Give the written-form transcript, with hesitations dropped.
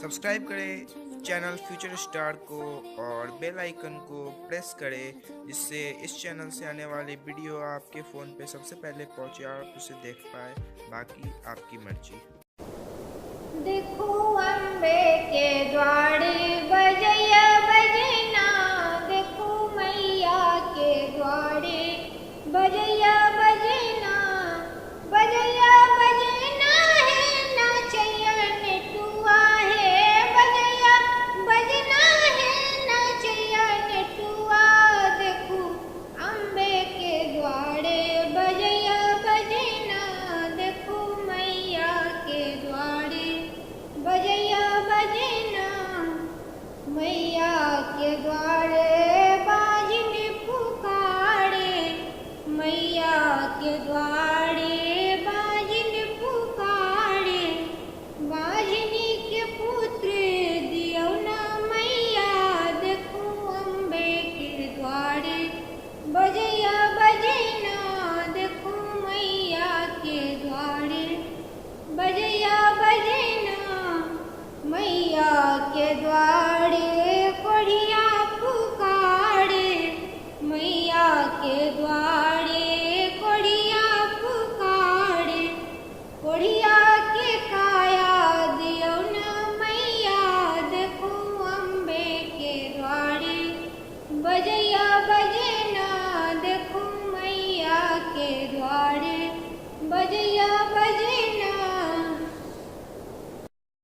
Subscribe करें channel future star को और बेल आइकन को प्रेस करें, जिससे इस चैनल से आने वाली वीडियो आपके फ़ोन पे सबसे पहले पहुंचे, आप उसे देख पाए। बाकी आपकी मर्जी। देखो अम्बे के द्वारे बजैया बजना, देखो मैया के द्वारे बजैया बजना, बजैया बजना है नाचैया नेटुआ है, बजैया बजना है नाचैया नेटुआ। देखो अम्बे के द्वारे बजैया बजना, देखो मैया के द्वारे बजैया बजना, मैया के द्वारे बाजिन पुकारे, मैया के द्वारे बाजिन पुकारे, बाजिनी के पुत्र दियो ना मैया। देखो अम्बे के द्वारे बजैया बजना, देखो मैया के द्वारे बजैया बजना, मैया के द्वारे कोढ़िया पुकारे, मैया के द्वारे